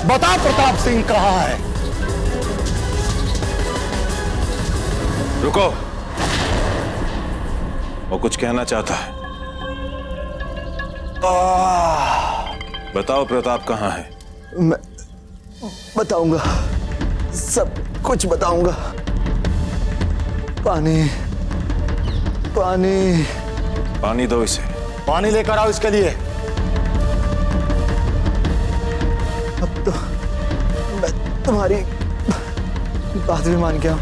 बता प्रताप सिंह कहाँ है? रुको, वो कुछ कहना चाहता है। बताओ प्रताप कहाँ है? मैं बताऊंगा, सब कुछ बताऊंगा। पानी पानी पानी दो इसे। पानी लेकर आओ इसके लिए। अब तो मैं तुम्हारी बात भी मान गया हूं।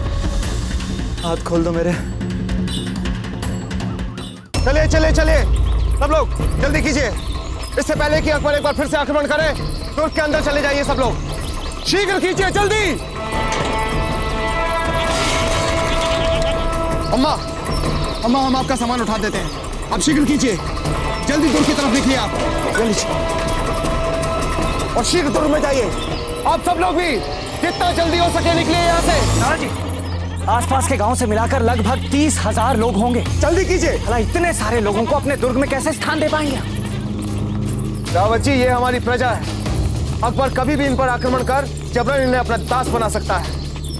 हाथ खोल दो मेरे। चलिए चलिए चलिए, सब लोग जल्दी कीजिए। इससे पहले कि अकबर एक बार फिर से आक्रमण करे, तुर्क के अंदर चले जाइए सब लोग। शीघ्र कीजिए, जल्दी। अम्मा, अम्मा, हम आपका सामान उठा देते हैं, आप शीघ्र कीजिए। जल्दी दुर्ग की तरफ निकलिए आप, जल्दी। और शीघ्र दुर्ग में जाइए। आप सब लोग भी जितना जल्दी हो सके निकलिए यहाँ से। नाराज जी, आसपास के गांव से मिलाकर लगभग 30,000 लोग होंगे। जल्दी कीजिए। भला इतने सारे लोगों को अपने दुर्ग में कैसे स्थान दे पाएंगे? रावत जी, ये हमारी प्रजा है। अकबर कभी भी इन पर आक्रमण कर जबरन इन्हें अपना दास बना सकता है।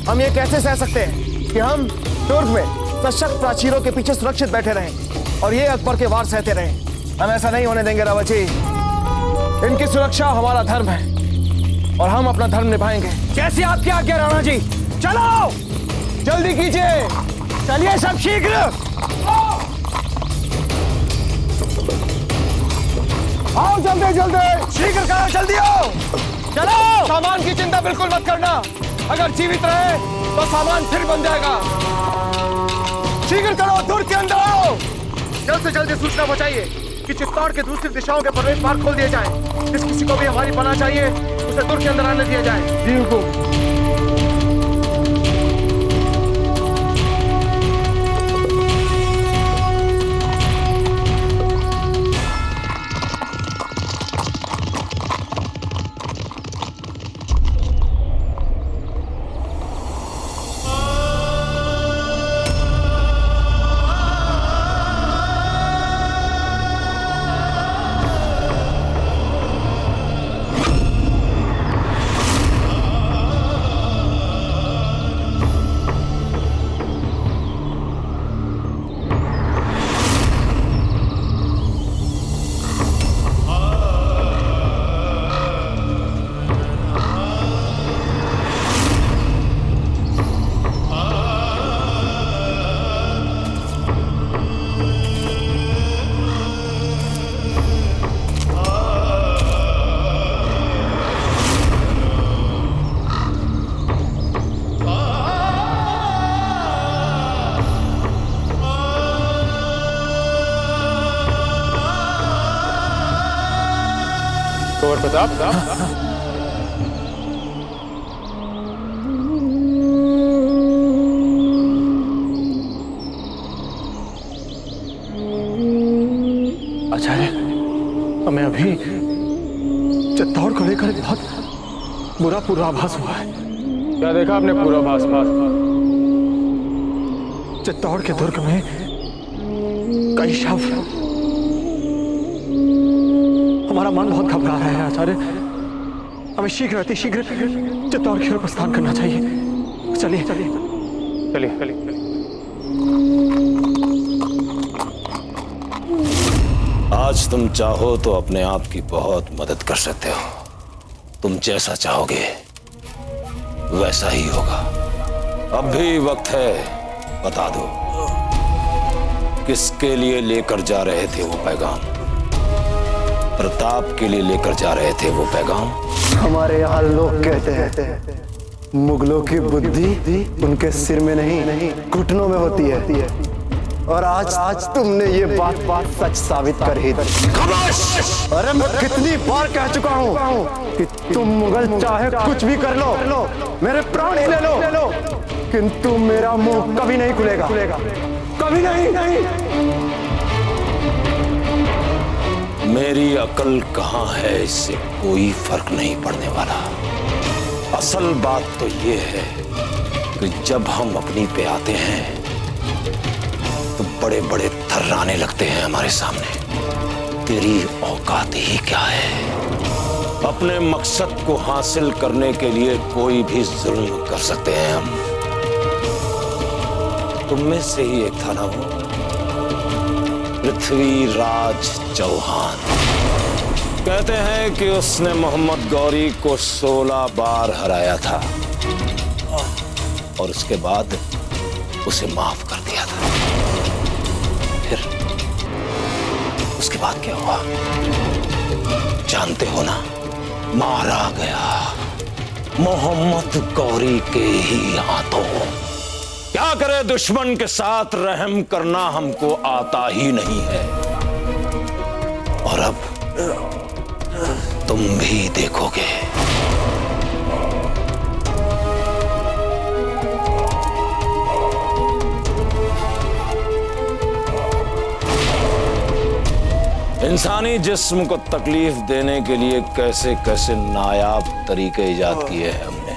हम ये कैसे सह सकते हैं कि हम दुर्ग में सशक्त प्राचीरों के पीछे सुरक्षित बैठे रहें और ये अकबर के वार सहते रहें? हम ऐसा नहीं होने देंगे रावत जी। इनकी सुरक्षा हमारा धर्म है और हम अपना धर्म निभाएंगे। जैसी आपकी आज्ञा राणा जी। चलो जल्दी कीजिए, चलिए सब शीघ्र। आओ जल्दी जल्दी, शीघ्र करो, जल्दी आओ। चलो। सामान की चिंता बिल्कुल मत करना। अगर जीवित रहे तो सामान फिर बन जाएगा। शीघ्र करो, दुर्ग के अंदर आओ। जल्द से जल्द सूचना पहुंचाइए कि चित्तौड़ के दूसरी दिशाओं के प्रवेश मार्ग खोल दिए जाएं। जिस किसी को भी हमारी पनाह चाहिए उसे दुर्ग के अंदर आने दिया जाए। जी हुकुम। कुंवर प्रताप, आचार्य, हमें अभी चित्तौड़ को लेकर बहुत बुरा पूर्वाभास हुआ है। क्या देखा आपने पूर्वाभास? चित्तौड़ के दुर्ग में कई शव। हमारा मन बहुत घबरा रहा है आचार्य। हमें शीघ्र अतिशीघ्र चित्तौड़ की ओर प्रस्थान करना चाहिए। चलिए चलिए चलिए चलिए। आज तुम चाहो तो अपने आप की बहुत मदद कर सकते हो। तुम जैसा चाहोगे वैसा ही होगा। अब भी वक्त है, बता दो किसके लिए लेकर जा रहे थे वो पैगाम? प्रताप के लिए लेकर जा रहे थे वो पैगाम? हमारे यहाँ लोग कहते हैं मुगलों की बुद्धि उनके सिर में नहीं घुटनों में होती है। और आज तुमने ये बात सच साबित कर ही दी। खामोश! अरे मैं कितनी बार कह चुका हूँ कि तुम मुगल चाहे कुछ भी कर लो, मेरे प्राण ही ले लो, किंतु मेरा मुंह कभी नहीं खुलेगा, कभी नहीं। मेरी अकल कहाँ है इससे कोई फर्क नहीं पड़ने वाला। असल बात तो ये है कि जब हम अपनी पे आते हैं तो बड़े बड़े थर्राने लगते हैं हमारे सामने। तेरी औकात ही क्या है? अपने मकसद को हासिल करने के लिए कोई भी जुल्म कर सकते हैं हम। तुम में से ही एक था ना वो, पृथ्वीराज चौहान। कहते हैं कि उसने मोहम्मद गौरी को 16 बार हराया था और उसके बाद उसे माफ कर दिया था। फिर उसके बाद क्या हुआ जानते हो ना? मारा गया मोहम्मद गौरी के ही हाथों। क्या करे, दुश्मन के साथ रहम करना हमको आता ही नहीं है। और अब तुम भी देखोगे। इंसानी जिस्म को तकलीफ देने के लिए कैसे कैसे नायाब तरीके इजाद किए हैं हमने।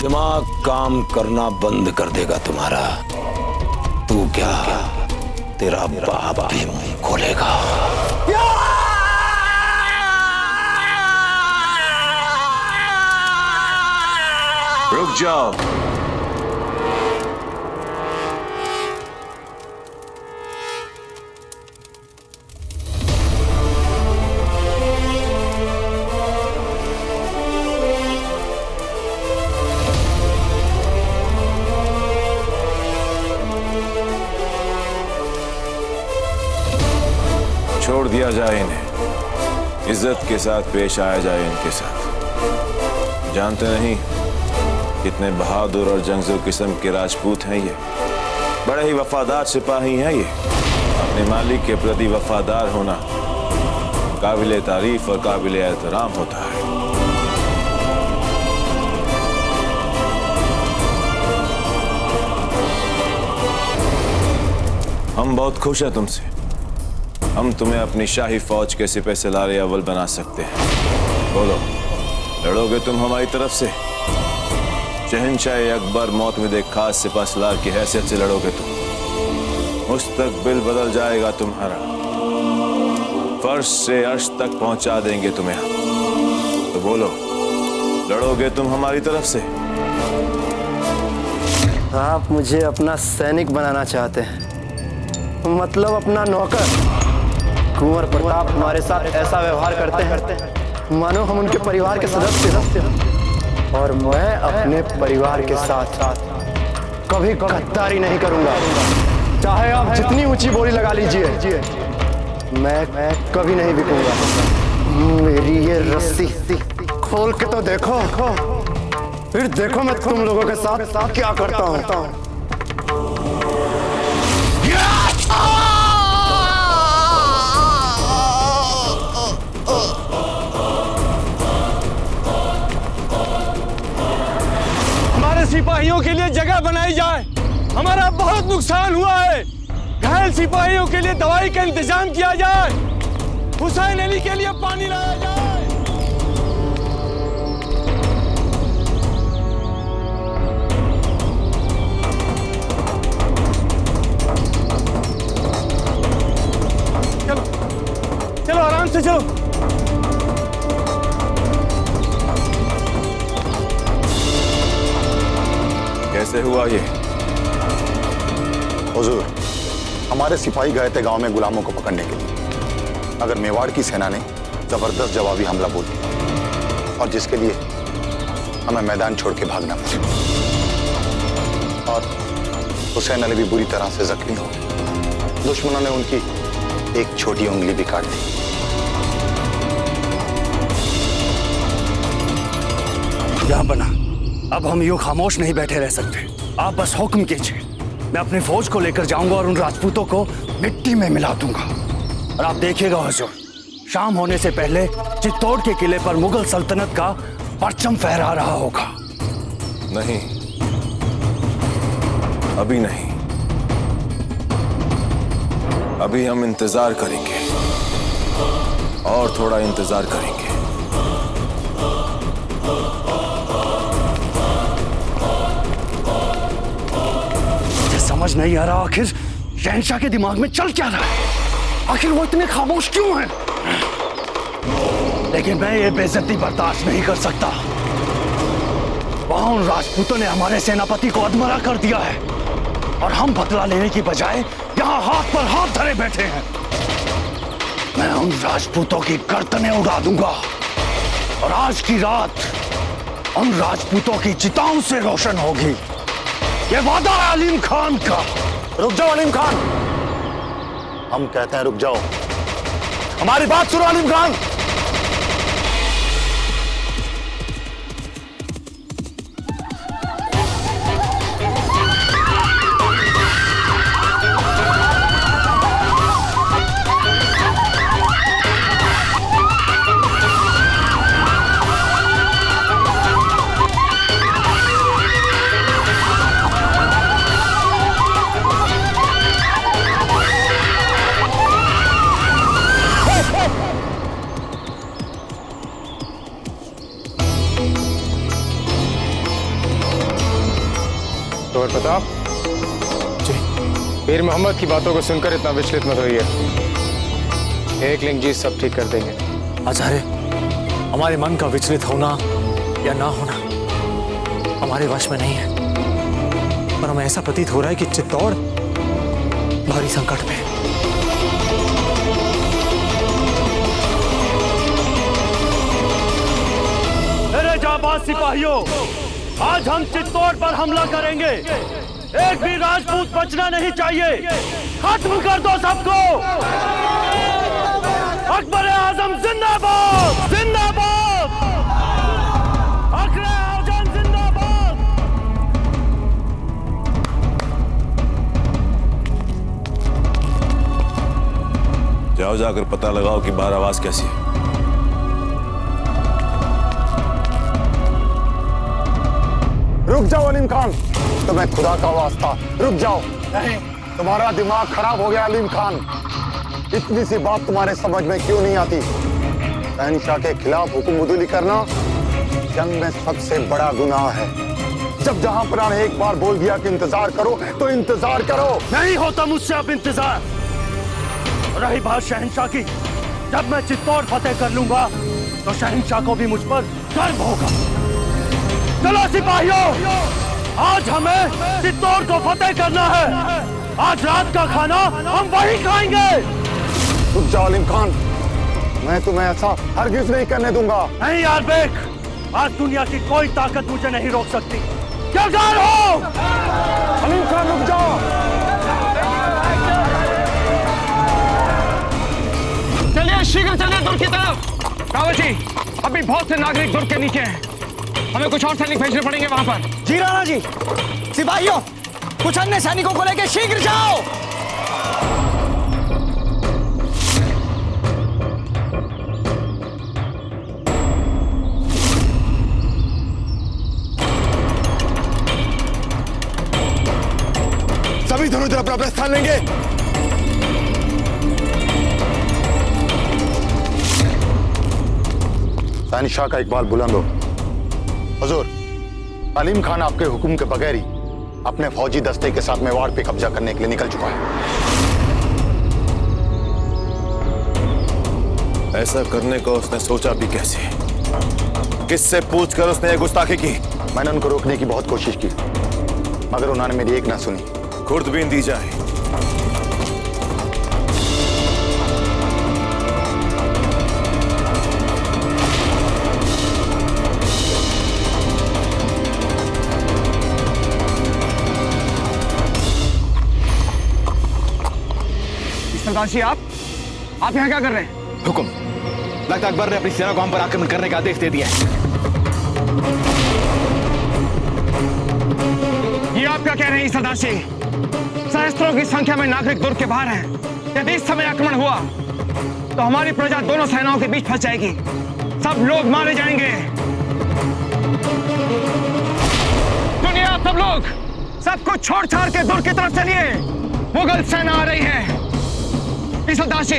दिमाग काम करना बंद कर देगा तुम्हारा। तू क्या, तेरा बाप भी मुंह खोलेगा। रुक जाओ। छोड़ दिया जाए इन्हें, इज्जत के साथ पेश आया जाए इनके साथ। जानते नहीं कितने बहादुर और जंगजू किस्म के राजपूत हैं ये। बड़े ही वफादार सिपाही हैं ये। अपने मालिक के प्रति वफादार होना काबिल तारीफ और काबिल एहतराम होता है। हम बहुत खुश हैं तुमसे। हम तुम्हें अपनी शाही फौज के सिपह सलार अव्वल बना सकते हैं। बोलो, लड़ोगे तुम हमारी तरफ से? शहंशाह अकबर मौत में एक खास सिपह सलार की हैसियत से लड़ोगे तुम। मुस्तकबिल बदल जाएगा तुम्हारा। फर्श से अर्श तक पहुंचा देंगे तुम्हें हम। तो बोलो, लड़ोगे तुम हमारी तरफ से? आप मुझे अपना सैनिक बनाना चाहते हैं, मतलब अपना नौकर। कुंवर प्रताप हमारे साथ ऐसा व्यवहार करते हैं मानो हम उनके परिवार के सदस्य हैं। और मैं अपने परिवार के साथ कभी गद्दारी नहीं करूंगा। चाहे आप जितनी ऊंची बोली लगा लीजिए, मैं कभी नहीं बिकूंगा। मेरी ये रस्सी खोल के तो देखो, फिर देखो मैं तुम लोगों के साथ क्या करता हूँ। सिपाहियों के लिए जगह बनाई जाए। हमारा बहुत नुकसान हुआ है। घायल सिपाहियों के लिए दवाई का इंतजाम किया जाए। हुसैन अली के लिए पानी लाया जाए। चलो चलो, आराम से चलो। कैसे हुआ ये? हुजूर, हमारे सिपाही गए थे गांव में गुलामों को पकड़ने के लिए। अगर मेवाड़ की सेना ने जबरदस्त जवाबी हमला बोल दिया, और जिसके लिए हमें मैदान छोड़ के भागना पड़ा। और हुसैन अली भी बुरी तरह से जख्मी हो गए। दुश्मनों ने उनकी एक छोटी उंगली भी काट दी। क्या बना? अब हम यूं खामोश नहीं बैठे रह सकते। आप बस हुक्म कीजिए, मैं अपनी फौज को लेकर जाऊंगा और उन राजपूतों को मिट्टी में मिला दूंगा। और आप देखिएगा हुजूर, शाम होने से पहले चित्तौड़ के किले पर मुगल सल्तनत का परचम फहरा रहा होगा। नहीं, अभी नहीं। अभी हम इंतजार करेंगे और थोड़ा इंतजार करेंगे। समझ नहीं आ रहा आखिर शहंशाह के दिमाग में चल क्या रहा है। आखिर वो इतने खामोश क्यों हैं? लेकिन मैं ये बेइज्जती बर्दाश्त नहीं कर सकता। वहां उन राजपूतों ने हमारे सेनापति को अधमरा कर दिया है और हम बदला लेने की बजाय यहां हाथ पर हाथ धरे बैठे हैं। मैं उन राजपूतों की गर्दनें उड़ा दूंगा और आज की रात उन राजपूतों की चिताओं से रोशन होगी। ये वादा है अलीम खान का। रुक जाओ अलीम खान, हम कहते हैं रुक जाओ। हमारी बात सुनो अलीम खान। और प्रताप जी, पीर मोहम्मद की बातों को सुनकर इतना विचलित मत होइए। एक लिंग जी सब ठीक कर देंगे। आचार्य, हमारे मन का विचलित होना या ना होना हमारे वश में नहीं है, पर हमें ऐसा प्रतीत हो रहा है कि चित्तौड़ भारी संकट में। मेरे जाबाज सिपाहियों, आज हम चित्तौड़ पर हमला करेंगे। एक भी राजपूत बचना नहीं चाहिए। खत्म कर दो सबको। अकबर आजम जिंदाबाद, जिंदाबाद। अकबर आजम जिंदाबाद। जाओ जाकर पता लगाओ कि बाहर आवाज कैसी है। रुक जाओ अलीम खान, तुम्हें खुदा का वास्ता रुक जाओ। नहीं, तुम्हारा दिमाग खराब हो गया अलीम खान। इतनी सी बात तुम्हारे समझ में क्यों नहीं आती? शहंशाह के खिलाफ हुक्म करना जंग में सबसे बड़ा गुनाह है। जब जहांपना ने एक बार बोल दिया कि इंतजार करो तो इंतजार करो। नहीं होता मुझसे अब इंतजार। रही बात शहंशाह की, जब मैं चित्तौड़ फतेह कर लूंगा तो शहंशाह को भी मुझ पर गर्व होगा। चलो सिपाहियों, आज हमें चित्तौड़ को फतेह करना है। आज रात का खाना हम वहीं खाएंगे। रुक जाओ अलीम खान, मैं तुम्हें ऐसा हरगिज नहीं करने दूंगा। नहीं यार बेक, आज दुनिया की कोई ताकत मुझे नहीं रोक सकती। क्या कार हो? अलीम खान रुक जाओ। चलिए शीघ्र चलिए दुर्ग की तरफ। रावत जी, अभी बहुत से नागरिक दुर्ग के नीचे हैं। हमें कुछ और सैनिक भेजने पड़ेंगे वहां पर। जी राणा जी। सिपाहियों, कुछ अन्य सैनिकों को लेकर शीघ्र जाओ। सभी दोनों तरफ अपना स्थान लेंगे। शहंशाह का इकबाल बुलंद हो। हुजूर, अलीम खान आपके हुक्म के बगैर ही अपने फौजी दस्ते के साथ मेवाड़ पे कब्जा करने के लिए निकल चुका है। ऐसा करने को उसने सोचा भी कैसे? किससे पूछकर उसने ये गुस्ताखी की? मैंने उनको रोकने की बहुत कोशिश की, मगर उन्होंने मेरी एक ना सुनी। खुर्दबीन दी जाए। सरदार जी, आप यहाँ क्या कर रहे हैं? हुक्म, लगता अकबर ने अपनी सेना को हम पर आक्रमण करने का आदेश दे दिया है। ये आप क्या कह रहे हैं सरदार जी? सहस्त्रों की संख्या में नागरिक दुर्ग के बाहर हैं। यदि इस समय आक्रमण हुआ तो हमारी प्रजा दोनों सेनाओं के बीच फंस जाएगी। सब लोग मारे जाएंगे। दुनिया, सब लोग, सब कुछ छोड़ छाड़ के दुर्ग की तरफ चलिए। मुगल सेना आ रही है। सरदार जी,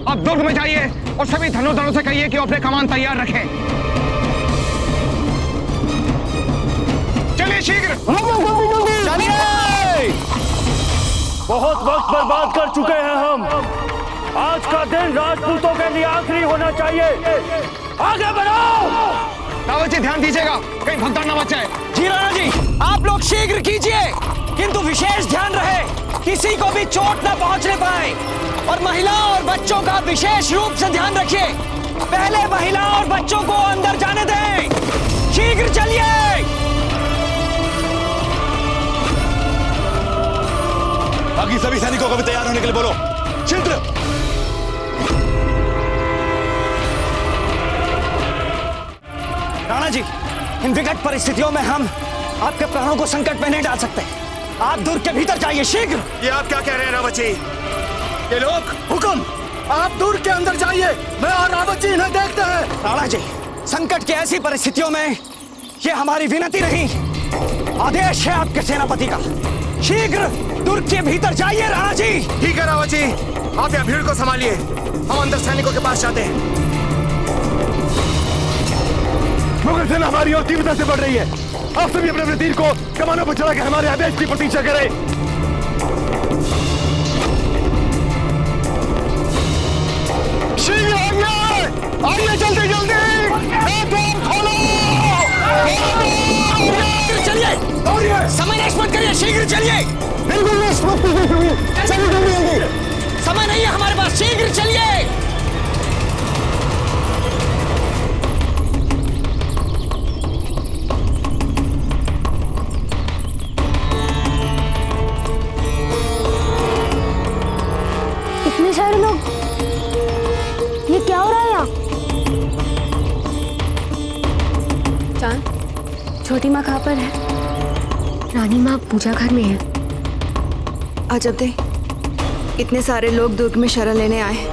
आप दुर्ग में जाइए और सभी धनुर्धरों से कहिए कि वो अपने कमान तैयार रखें। चलिए शीघ्र चलिए। बहुत वक्त बर्बाद कर चुके हैं हम। आज का दिन राजपूतों के लिए आखिरी होना चाहिए। आगे बढ़ो। रावत जी ध्यान दीजिएगा, कहीं भगदड़ न मच जाए। जी राणा जी, आप लोग शीघ्र कीजिए, किंतु विशेष ध्यान रहे किसी को भी चोट न पहुंचने पाए। और महिलाओं और बच्चों का विशेष रूप से ध्यान रखिए। पहले महिलाओं और बच्चों को अंदर जाने दें। शीघ्र चलिए। बाकी सभी सैनिकों को भी तैयार होने के लिए बोलो। शीघ्र। राणा जी, इन विकट परिस्थितियों में हम आपके प्राणों को संकट में नहीं डाल सकते। आप दुर्ग के भीतर जाइए शीघ्र। ये आप क्या कह रहे हैं रावत जी? ये लोग हुक्म, आप दुर्ग के अंदर जाइए, मैं और रावत जी इन्हें देखते हैं। राणा जी, संकट की ऐसी परिस्थितियों में ये हमारी विनती नहीं, आदेश है आपके सेनापति का। शीघ्र दुर्ग के भीतर जाइए राणा जी। ठीक है रावत जी, आप यहाँ भीड़ को संभालिए, हम अंदर सैनिकों के पास जाते हैं। मुगल सेना हमारी ओर तीव्रता से बढ़ रही है। आप सभी अपने अपने तीर को कमानों पर चला के हमारे आदेश की प्रतीक्षा करें। शीघ्र आइए, जल्दी जल्दी खोलो। चलिए, समय नष्ट मत करिए, शीघ्र चलिए। बिल्कुल नष्ट मत करिए, जल्दी। समय नहीं है हमारे पास, शीघ्र चलिए। इतने सारे लोग, ये क्या हो रहा है यहाँ? चांद, छोटी माँ कहाँ पर है? रानी माँ पूजा घर में है। अजब दे, इतने सारे लोग दुर्ग में शरण लेने आए हैं।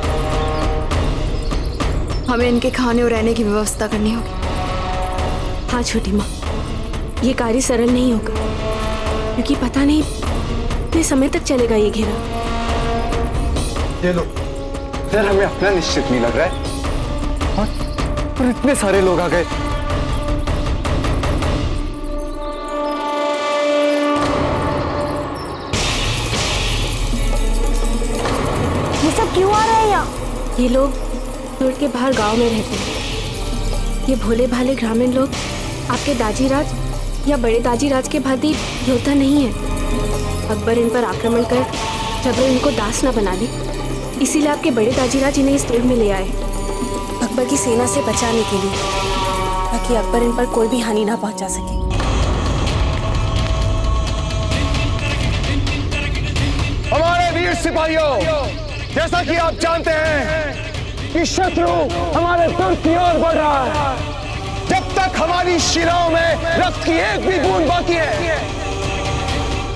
हमें इनके खाने और रहने की व्यवस्था करनी होगी। हाँ छोटी माँ, ये कार्य सरल नहीं होगा, क्योंकि पता नहीं कितने समय तक चलेगा ये घेरा। ये लो, यार हमें अपना निश्चित नहीं लग रहा है, और इतने सारे लोग आ गए। ये सब क्यों आ रहे हैं यहाँ? ये लोग दुर्ग के बाहर गांव में रहते हैं। ये भोले भाले ग्रामीण लोग आपके दाजी राज या बड़े दाजी राज के भांति योद्धा नहीं है। अकबर इन पर आक्रमण कर जबरन इनको दास न बना दे, इसीलिए आपके बड़े दाजी राज इन्हें इस दुर्ग में ले आए, अकबर की सेना से बचाने के लिए, ताकि अकबर इन पर कोई भी हानि ना पहुंचा सके। हमारे वीर सिपाहियों, जैसा कि आप जानते हैं कि शत्रु हमारे दुर्ग की ओर बढ़ रहा है। जब तक हमारी शिराओं में रक्त की एक भी बूंद बाकी है,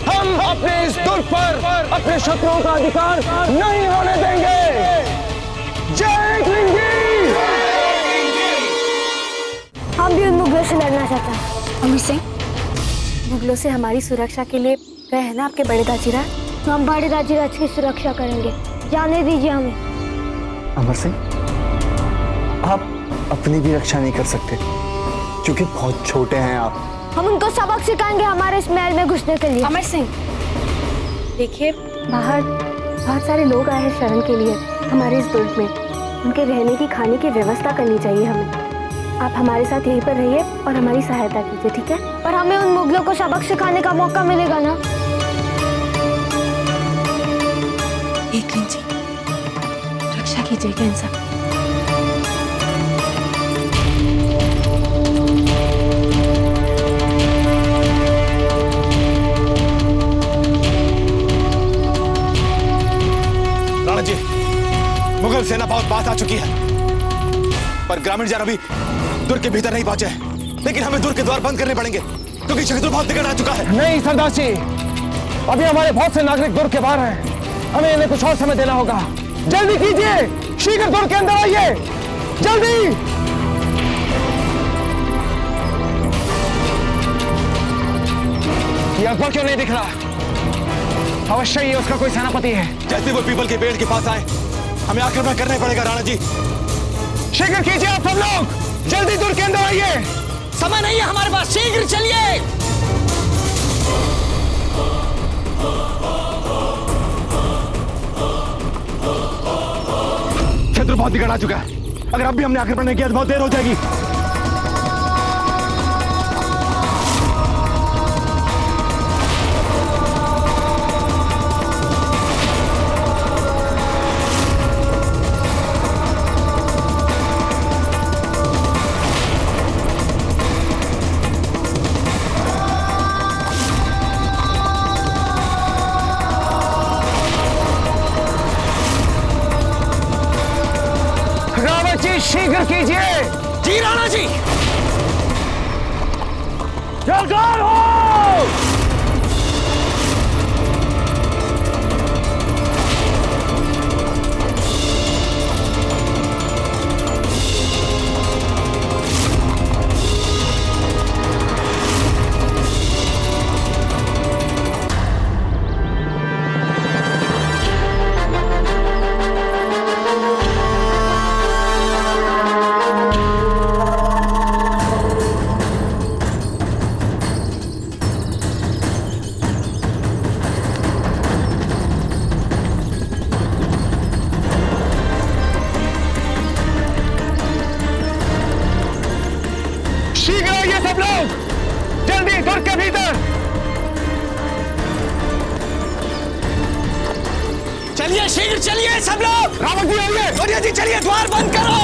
हम अपने इस दुर्ग पर अपने शत्रुओं का अधिकार नहीं होने देंगे। जय हिंद जी। हम भी उन मुगलों से लड़ना चाहते हैं। अमर सिंह, मुगलों से हमारी सुरक्षा के लिए गए हैं ना आपके बड़े दाजी राज, तो हम बड़े दाजी राज की सुरक्षा करेंगे। जाने दीजिए हमें। अमर सिंह, आप अपनी भी रक्षा नहीं कर सकते, क्योंकि बहुत छोटे हैं आप। हम उनको सबक सिखाएंगे हमारे इस महल में घुसने के लिए। अमर सिंह, देखिए बाहर बहुत सारे लोग आए हैं शरण के लिए हमारे इस दुर्ग में। उनके रहने की खाने की व्यवस्था करनी चाहिए हमें। आप हमारे साथ यहीं पर रहिए और हमारी सहायता कीजिए, ठीक है? और हमें उन मुगलों को सबक सिखाने का मौका मिलेगा ना? एक दिन जी, रक्षा कीजिएगा इन सब। राणा जी, मुगल सेना बहुत पास आ चुकी है, पर ग्रामीण जन अभी दुर्ग के भीतर नहीं पहुंचे हैं। लेकिन हमें दुर्ग के द्वार बंद करने पड़ेंगे, क्योंकि शत्रु बहुत निकट आ चुका है। नहीं सरदार जी, अभी हमारे बहुत से नागरिक दुर्ग के बाहर हैं। हमें इन्हें कुछ और समय देना होगा। जल्दी कीजिए, शीघ्र दुर्ग के अंदर आइए, जल्दी। ये अकबर क्यों नहीं दिख रहा? अवश्य ही उसका कोई सेनापति है। जैसे वो पीपल के पेड़ के पास आए, हमें आक्रमण करना पड़ेगा। राणा जी, शीघ्र कीजिए आप सब लोग, जल्दी दुर्ग के अंदर आइए। समय नहीं है हमारे पास, शीघ्र चलिए। शत्रु बहुत निकट आ चुका है। अगर अब भी हमने आक्रमण नहीं किया तो बहुत देर हो जाएगी। शीघ्र कीजिए। जी राणा जी। जयकार हो। शीघ्र आइए सब लोग, जल्दी दुर्ग के भीतर। चलिए शीघ्र चलिए सब लोग। रावण जी आइए। गौरिया जी चलिए, द्वार बंद करो।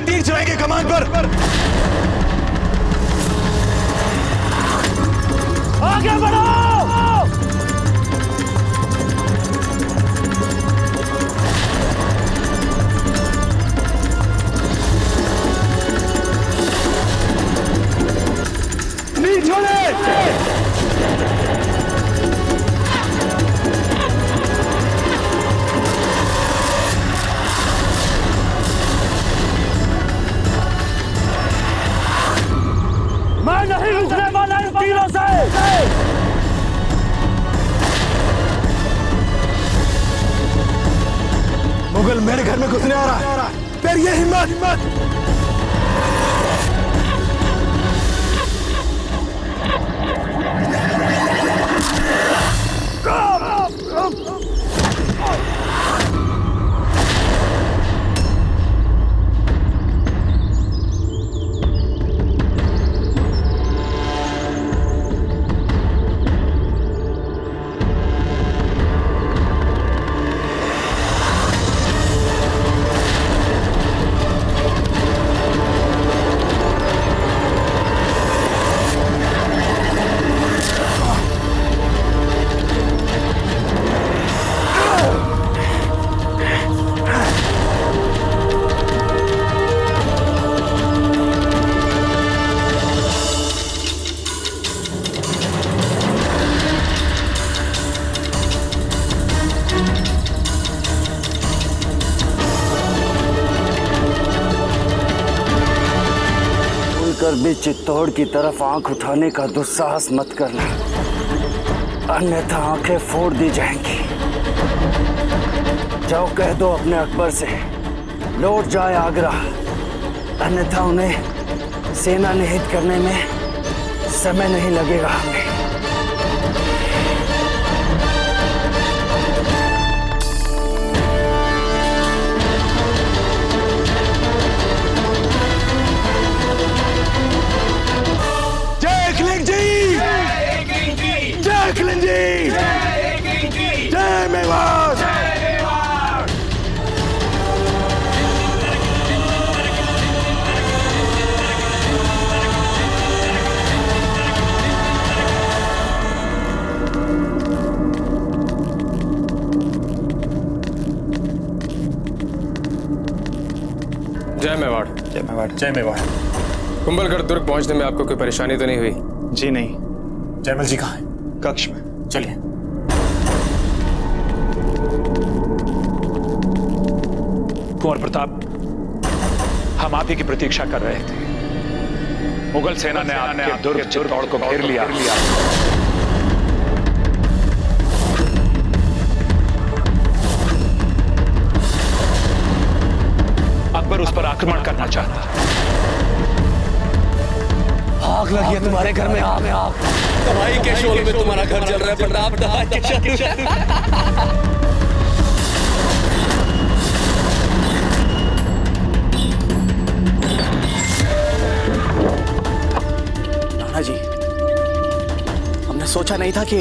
तीर चलाएंगे कमान पर। आगे बढ़ो। नहीं छोड़े। मैं नहीं रुकने वाला इन तीरों से। मुगल मेरे घर में घुसने आ रहा है। तेरी ये हिम्मत। कर भी चित्तौड़ की तरफ आंख उठाने का दुस्साहस मत करना, अन्यथा आंखें फोड़ दी जाएंगी। जाओ कह दो अपने अकबर से लौट जाए आगरा, अन्यथा उन्हें सेना निहित करने में समय नहीं लगेगा हमें। जय मेवाड़। जय मेवाड़। जय मेवाड़। कुंभलगढ़ दुर्ग पहुंचने में आपको कोई परेशानी तो नहीं हुई? जी नहीं। जयमल जी कहाँ हैं? कक्ष में। चलिए। कुंवर प्रताप, हम आप ही की प्रतीक्षा कर रहे थे। मुगल सेना ने आपके दुर्ग चित्तौड़ को घेर लिया। अकबर उस पर आक्रमण करना चाहता है। आग लगी है तुम्हारे घर में, आग। दवाई के शोल में तुम्हारा घर जल रहा है प्रताप। दवाई के शोल। नाना जी, हमने सोचा नहीं था कि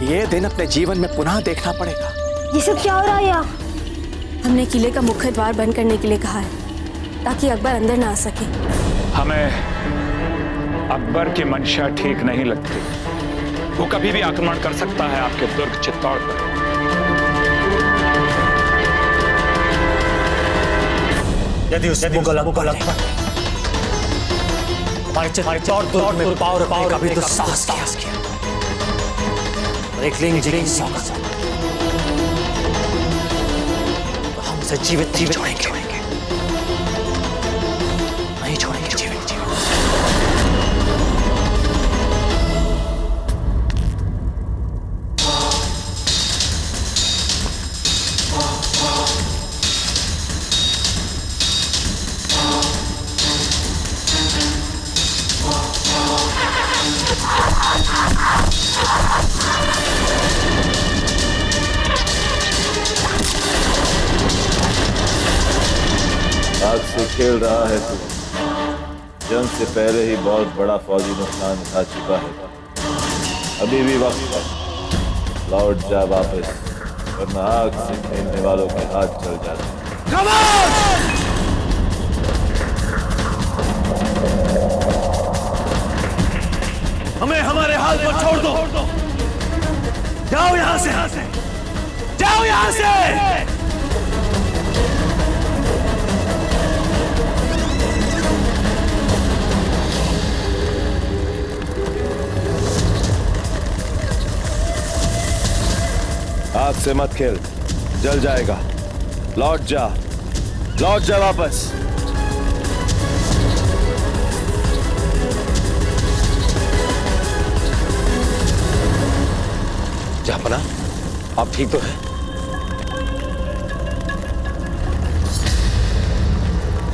ये दिन अपने जीवन में पुनः देखना पड़ेगा। ये सब क्या हो रहा है यहाँ? हमने किले का मुख्य द्वार बंद करने के लिए कहा है ताकि अकबर अंदर ना आ सके। हमें अकबर की मंशा ठीक नहीं लगती। वो कभी भी आक्रमण कर सकता है आपके दुर्ग चित्तौड़ पर। यदि उस मुगल अकबर हमारे चित्तौड़ दुर्ग में पाँव रखने का भी दुस्साहस किया और एक लिंग जी की सौगात, तो हम उसे जीवित छोड़ेंगे, नहीं छोड़ेंगे जीवित। आग से खेल रहा है तू। जंग से पहले ही बहुत बड़ा फौजी नुकसान उठा चुका है। अभी भी वक्त है, लौट जा वापस, वरना आग से खेलने वालों के हाथ चल जाते हैं। हमें हमारे हाल पर छोड़ दो। जाओ यहां से, जाओ यहां से। आग से मत खेल, जल जाएगा। लौट जा वापस। जहापना, आप ठीक तो है?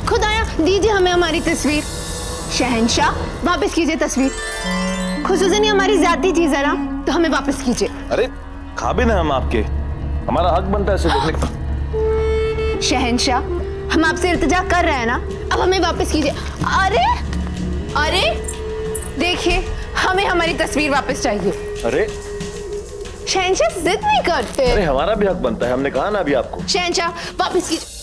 खुदाया, दीजिए हमें हमारी तस्वीर। शहंशाह, वापस कीजिए तस्वीर। खुसूसन ये हमारी ज्यादती थी जरा, तो हमें वापस कीजिए। अरे काबिल हैं हम आपके, हमारा हक बनता है इसे देखने का। शहंशाह, हम आपसे इल्तिजा कर रहे हैं ना, अब हमें वापस कीजिए। अरे देखिए, हमें हमारी तस्वीर वापस चाहिए। अरे शहंशाह जिद नहीं करते। अरे हमारा भी हक बनता है, हमने कहा ना अभी आपको। शहंशाह वापस कीजिए।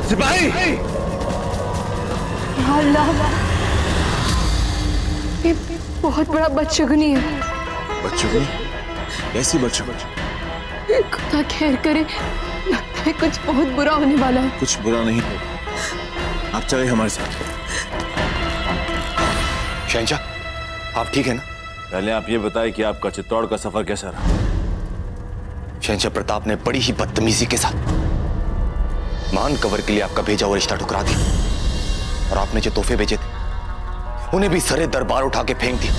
सिपाही! अल्लाह, ये बहुत बड़ा बदशगुनी है। बदशगुनी? कैसी बदशगुनी? खुदा खैर करे, लगता है कुछ बहुत बुरा होने वाला है। कुछ बुरा नहीं होगा, आप चले हमारे साथ। शहंशाह, आप ठीक है ना? पहले आप ये बताएं कि आपका चित्तौड़ का सफर कैसा रहा? शहंशाह प्रताप ने बड़ी ही बदतमीजी के साथ मान कवर के लिए आपका भेजा हुआ रिश्ता ठुकरा दिया और आपने जो तोहफे भेजे थे उन्हें भी सरे दरबार उठा के फेंक दिया।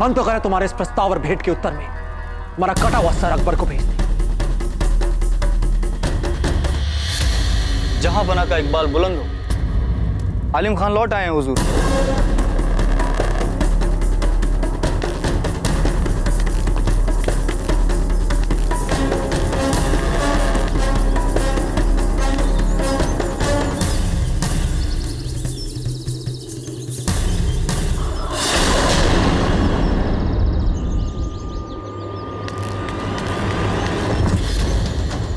मन तो करे तुम्हारे इस प्रस्ताव और भेंट के उत्तर में हमारा कटा हुआ सर अकबर को भेज दे। जहां बना का इकबाल बुलंद हो। आलिम खान लौट आए हैं हुजूर।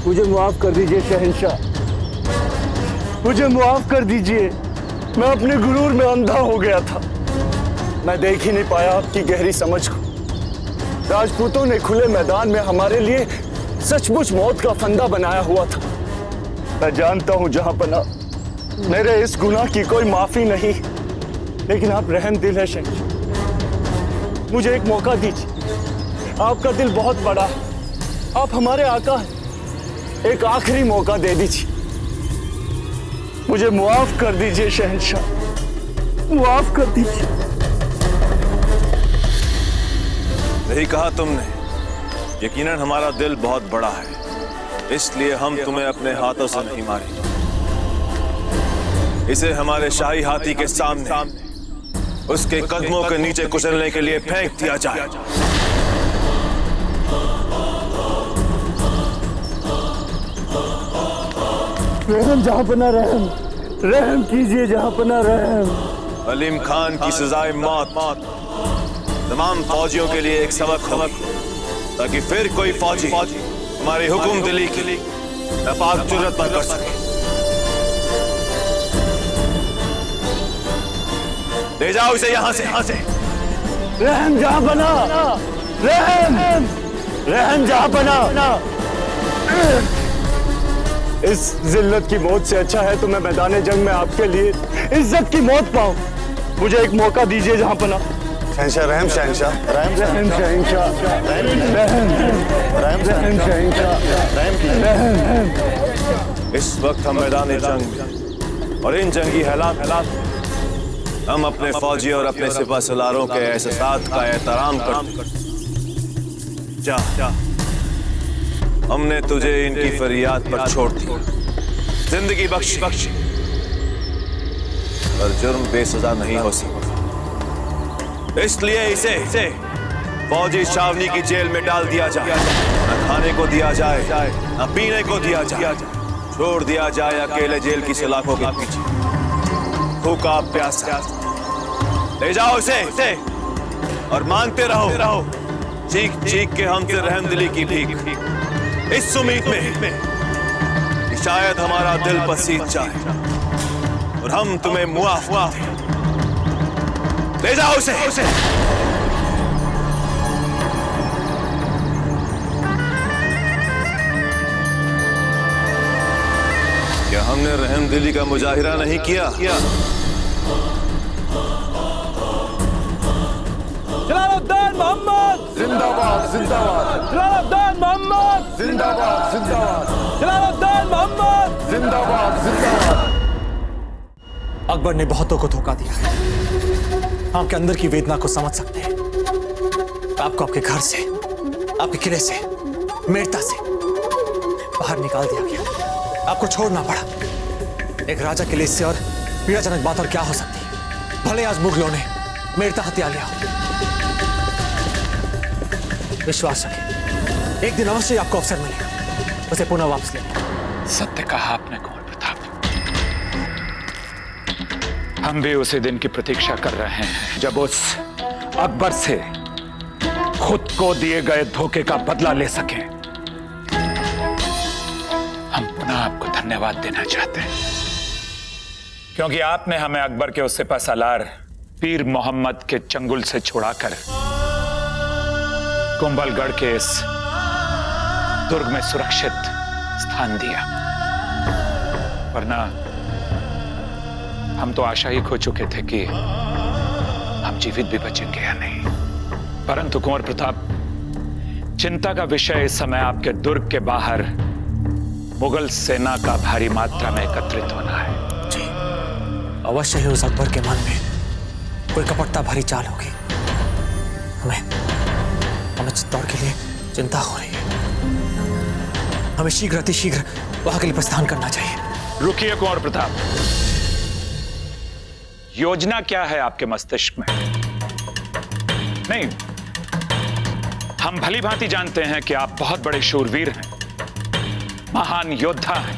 मुझे माफ कर दीजिए शहंशाह, मुझे माफ कर दीजिए। मैं अपने गुरूर में अंधा हो गया था। मैं देख ही नहीं पाया आपकी गहरी समझ को। राजपूतों ने खुले मैदान में हमारे लिए सचमुच मौत का फंदा बनाया हुआ था। मैं जानता हूं जहां पना मेरे इस गुनाह की कोई माफी नहीं, लेकिन आप रहम दिल है शहंशाह, मुझे एक मौका दीजिए। आपका दिल बहुत बड़ा है, आप हमारे आका हैं। एक आखिरी मौका दे दीजिए, मुझे मुआफ कर दीजिए शहंशाह, मुआफ कर दीजिए। यही कहा तुमने। यकीनन हमारा दिल बहुत बड़ा है, इसलिए हम तुम्हें अपने हाथों से नहीं मारेंगे। इसे हमारे शाही हाथी के सामने उसके कदमों के नीचे कुचलने के लिए फेंक दिया जाए। रहम जहां पना रहम, रहम कीजिए जहां पना रहम। अलीम खान की सजाए मौत तमाम फौजियों के लिए एक सबक हो, ताकि फिर कोई फौजी हमारी हुक्म दिली की नापाक जुर्रत न कर सके। ले जाओ इसे यहाँ से। रहम जहां पना, रहम, रहम जहां पना। इस जिल्लत की मौत से अच्छा है तो मैं मैदान जंग में आपके लिए इज्जत की मौत पाऊं। मुझे एक मौका दीजिए जहां पना। शहंशाह रहम, शहंशाह रहम, रहम शहंशाह, रहम शहंशाह, रहम। इस वक्त हम मैदान जंग में और इन जंगी हालात हम अपने फौजी और अपने सिपा सलारों के एहसास का एहतराम करते। जा हमने तुझे इनकी फरियाद पर छोड़ दिया, जिंदगी बख्शी, पर जुर्म बेसजा नहीं हो सकता। इसलिए इसे फौजी छावनी की जेल में डाल दिया जाए। न खाने को दिया जाए, न पीने को दिया जाए, छोड़ दिया जाए अकेले जेल की सलाखों के पीछे, भूखा प्यासा। ले जाओ इसे और मांगते रहो, चीख चीख के हमसे रहमदिली की भीख, इस उम्मीद में कि शायद हमारा दिल पसीज जाए और हम तुम्हें मुआफ दें। ले जाओ उसे। क्या हमने रहमदिली का मुजाहिरा नहीं किया? जलालुद्दीन मोहम्मद जिंदाबाद, जिंदाबाद। जलालुद्दीन मोहम्मद जिंदाबाद, जिंदाबाद। जलालुद्दीन मोहम्मद जिंदाबाद, जिंदाबाद। अकबर ने बहुतों को धोखा दिया है। आपके अंदर की वेदना को समझ सकते हैं। आपको आपके घर से, आपके किले से, मेड़ता से बाहर निकाल दिया गया। आपको छोड़ना पड़ा। एक राजा के लिए इससे और पीड़ाजनक बात और क्या हो सकती है? भले आज मुगलों ने मेड़ता हत्या लिया, विश्वास रखें, एक दिन अवश्य आपको अवसर मिलेगा उसे पुनः वापस लेने। सत्य कहा आपने कुंवर प्रताप। हम भी उसी दिन की प्रतीक्षा कर रहे हैं जब उस अकबर से खुद को दिए गए धोखे का बदला ले सके। हम पुनः आपको धन्यवाद देना चाहते हैं, क्योंकि आपने हमें अकबर के उस सिपा सालार पीर मोहम्मद के चंगुल से छुड़ाकर कुंभलगढ़ के इस दुर्ग में सुरक्षित स्थान दिया। वरना हम तो आशा ही खो चुके थे कि हम जीवित भी बचेंगे या नहीं। परंतु कुंवर प्रताप, चिंता का विषय इस समय आपके दुर्ग के बाहर मुगल सेना का भारी मात्रा में एकत्रित होना है। जी, अवश्य ही उस अकबर के मन में कोई कपटता भरी चाल होगी। हमें चित्तौड़ के लिए चिंता हो रही है। हमें शीघ्र अतिशीघ्र वहां के लिए प्रस्थान करना चाहिए। रुकिए कुंवर प्रताप, योजना क्या है आपके मस्तिष्क में? नहीं, हम भली भांति जानते हैं कि आप बहुत बड़े शूरवीर हैं, महान योद्धा हैं,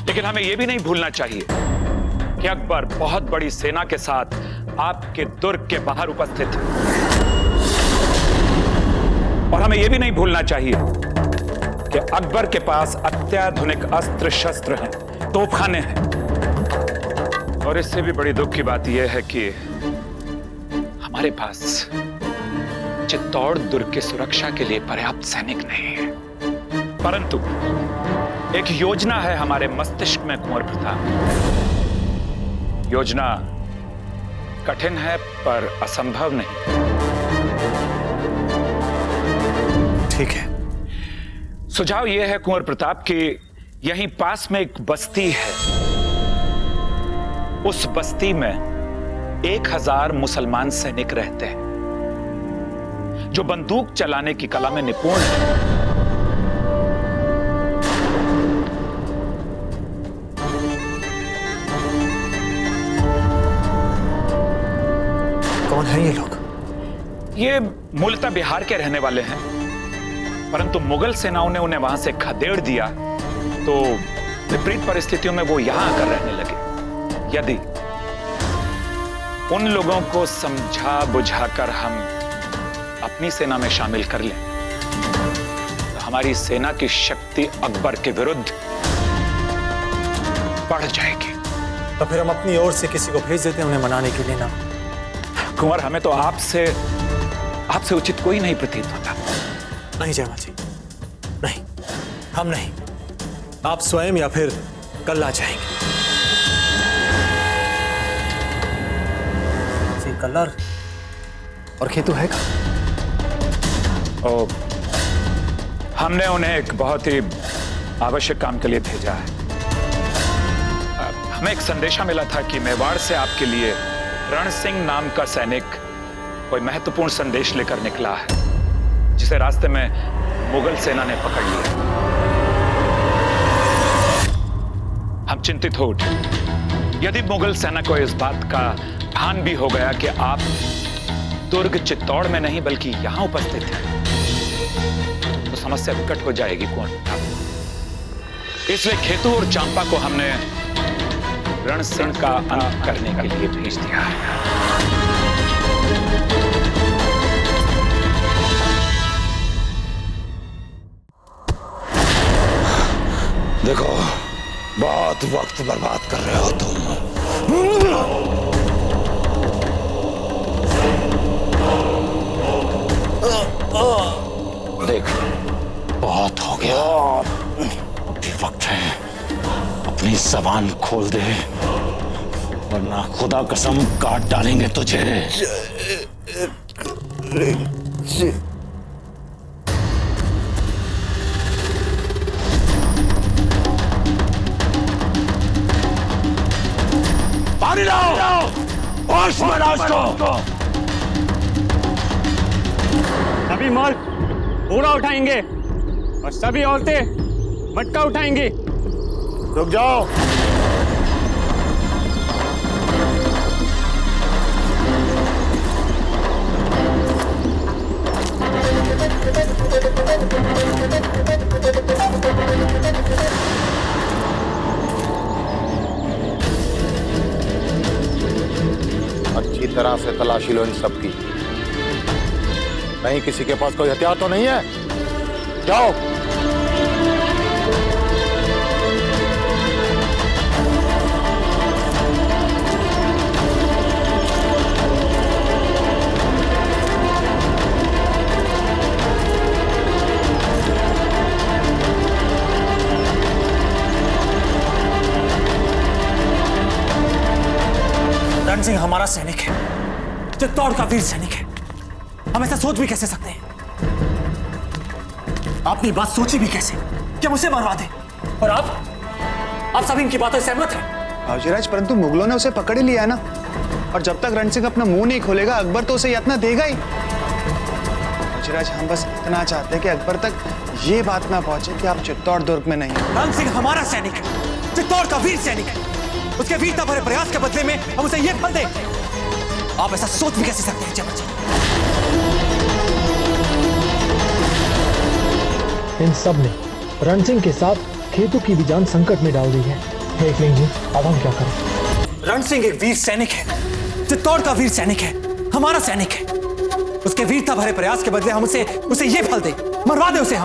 लेकिन हमें यह भी नहीं भूलना चाहिए कि अकबर बहुत बड़ी सेना के साथ आपके दुर्ग के बाहर उपस्थित है। और हमें यह भी नहीं भूलना चाहिए कि अकबर के पास अत्याधुनिक अस्त्र शस्त्र हैं, तोपखाने हैं। और इससे भी बड़ी दुख की बात यह है कि हमारे पास चित्तौड़ दुर्ग की सुरक्षा के लिए पर्याप्त सैनिक नहीं है। परंतु एक योजना है हमारे मस्तिष्क में कुंवर प्रताप। योजना कठिन है पर असंभव नहीं। ठीक है। सुझाव यह है कुंवर प्रताप कि यहीं पास में एक बस्ती है। उस बस्ती में 1000 मुसलमान सैनिक रहते हैं जो बंदूक चलाने की कला में निपुण हैं। कौन है ये लोग? ये मूलतः बिहार के रहने वाले हैं, परंतु मुगल सेनाओं ने उन्हें वहां से खदेड़ दिया तो विपरीत परिस्थितियों में वो यहां आकर रहने लगे। यदि उन लोगों को समझा बुझाकर हम अपनी सेना में शामिल कर लें तो हमारी सेना की शक्ति अकबर के विरुद्ध बढ़ जाएगी। तो फिर हम अपनी ओर से किसी को भेज देते हैं उन्हें मनाने के लिए ना? कुंवर, हमें तो आपसे उचित कोई नहीं प्रतीत होता। नहीं जयमल जी, नहीं, हम नहीं, आप स्वयं या फिर कल आ जाएंगे। कलर और खेतु है का? हमने उन्हें एक बहुत ही आवश्यक काम के लिए भेजा है। हमें एक संदेशा मिला था कि मेवाड़ से आपके लिए रण सिंह नाम का सैनिक कोई महत्वपूर्ण संदेश लेकर निकला है, जिसे रास्ते में मुगल सेना ने पकड़ लिया। हम चिंतित हो उठे। यदि मुगल सेना को इस बात का भान भी हो गया कि आप दुर्ग चित्तौड़ में नहीं बल्कि यहां उपस्थित हैं तो समस्या विकट हो जाएगी कुंवर प्रताप। इसलिए खेतु और चांपा को हमने रण सिंह का अंत करने के लिए भेज दिया है। देखो, बहुत वक्त बर्बाद कर रहे हो तुम। देख, बहुत हो गया। अभी वक्त है, अपनी जबान खोल दे वरना खुदा कसम काट डालेंगे तुझे। पानी लाओ, होश में लाओ उसको। सभी मर्द पूरा उठाएंगे और सभी औरतें मटका उठाएंगी। रुक जाओ। अच्छी तरह से तलाशी लो इन सब की। कहीं किसी के पास कोई हथियार तो नहीं है? जाओ। रण सिंह हमारा सैनिक है, चित्तौड़ का वीर सैनिक है। हम ऐसा सोच भी कैसे सकते हैं? आपने बात सोची भी कैसे कि हम उसे मरवा दें? और आप सभी इनकी बातों से सहमत हैं? बाजीराज, परंतु मुगलों ने उसे पकड़ ही लिया है ना, और जब तक रण सिंह अपना मुंह नहीं खोलेगा अकबर तो उसे यातना देगा ही। बाजीराज, हम बस इतना चाहते हैं कि अकबर तक ये बात ना पहुंचे कि आप चित्तौड़ दुर्ग में नहीं हैं। रण सिंह हमारा सैनिक है, चित्तौड़ का वीर सैनिक है। उसके वीरता भरे प्रयास के बदले में हम उसे ये फल दें। आप ऐसा सोच भी कैसे सकते हैं जयमल जी? इन सब ने रण सिंह के साथ खेतों की भी जान संकट में डाल दी है। देख लेंगे अब हम क्या करें। रण सिंह एक वीर सैनिक है, चित्तौड़ का वीर सैनिक है, हमारा सैनिक है। उसके वीरता भरे प्रयास के बदले हम उसे ये फल दें, मरवा दे उसे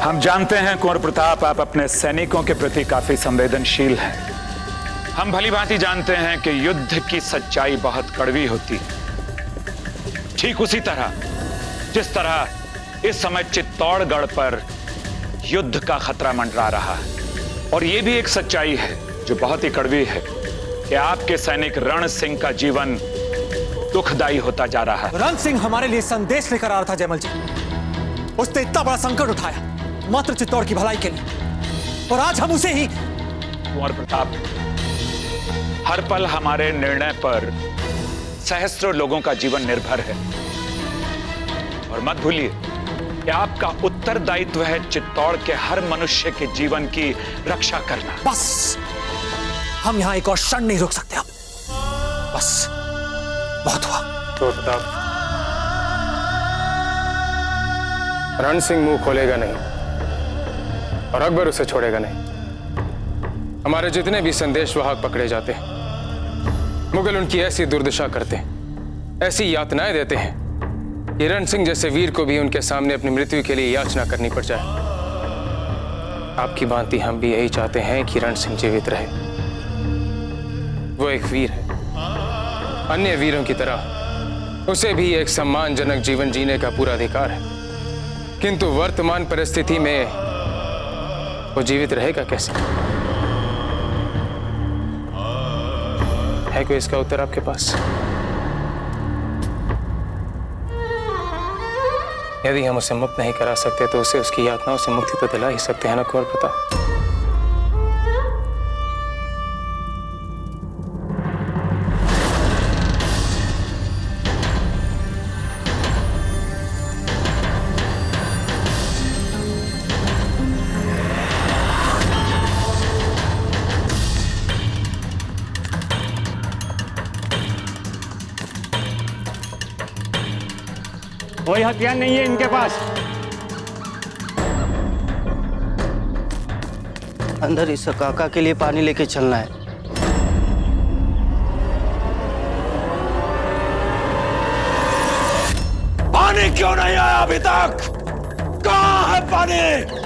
हम जानते हैं कुंवर प्रताप, आप अपने सैनिकों के प्रति काफी संवेदनशील हैं। हम भली भांति जानते हैं कि युद्ध की सच्चाई बहुत कड़वी होती है। ठीक उसी तरह जिस तरह इस समय चित्तौड़गढ़ पर युद्ध का खतरा मंडरा रहा है। और यह भी एक सच्चाई है जो बहुत ही कड़वी है कि आपके सैनिक रण सिंह का जीवन दुखदायी होता जा रहा है। रण सिंह हमारे लिए संदेश लेकर आ रहा था जयमल जी। उसने इतना बड़ा संकट उठाया मात्र चित्तौड़ की भलाई के लिए, और आज हम उसे ही। कुंवर प्रताप, हर पल हमारे निर्णय पर सहस्त्रों लोगों का जीवन निर्भर है। और मत भूलिए कि आपका उत्तरदायित्व है चित्तौड़ के हर मनुष्य के जीवन की रक्षा करना। बस हम यहां एक और क्षण नहीं रुक सकते अब। बस बहुत हुआ। तो प्रताप, रण सिंह मुंह खोलेगा नहीं और अकबर उसे छोड़ेगा नहीं। हमारे जितने भी संदेश वाहक पकड़े जाते हैं, मुगल उनकी ऐसी दुर्दशा करते हैं, ऐसी यातनाएं देते हैं कि रण सिंह जैसे वीर को भी उनके सामने अपनी मृत्यु के लिए याचना करनी पड़ जाए। आपकी भांति हम भी यही चाहते हैं कि रण सिंह जीवित रहे। वो एक वीर है, अन्य वीरों की तरह उसे भी एक सम्मानजनक जीवन जीने का पूरा अधिकार है। किंतु वर्तमान परिस्थिति में वो जीवित रहेगा कैसे? है कोई इसका उत्तर आपके पास? यदि हम उसे मुक्त नहीं करा सकते तो उसे उसकी यातनाओं से मुक्ति तो दिला ही सकते हैं ना कुंवर प्रताप? कोई हथियार नहीं है इनके पास। अंदर इस काका के लिए पानी लेके चलना है। पानी क्यों नहीं आया अभी तक? कहां है पानी?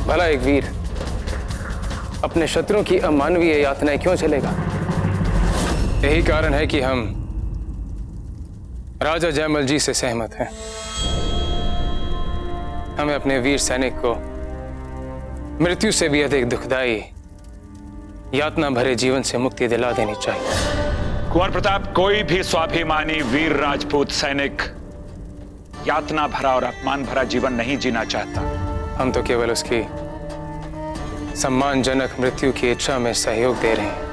भला एक वीर अपने शत्रुओं की अमानवीय यातनाएं क्यों झेलेगा? यही कारण है कि हम राजा जयमल जी से सहमत हैं। हमें अपने वीर सैनिक को मृत्यु से भी अधिक दुखदाई यातना भरे जीवन से मुक्ति दिला देनी चाहिए। कुंवर प्रताप, कोई भी स्वाभिमानी वीर राजपूत सैनिक यातना भरा और अपमान भरा जीवन नहीं जीना चाहता। हम तो केवल उसकी सम्मानजनक मृत्यु की इच्छा में सहयोग दे रहे हैं।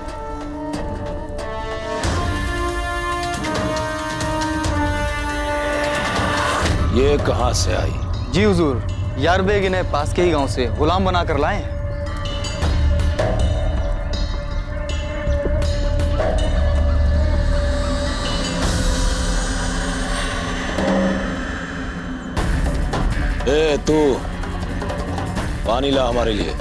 ये कहां से आई? जी हुजूर, यार बेग इन्हें पास के ही गांव से गुलाम बनाकर लाए हैं। ए तू, पानी ला हमारे लिए।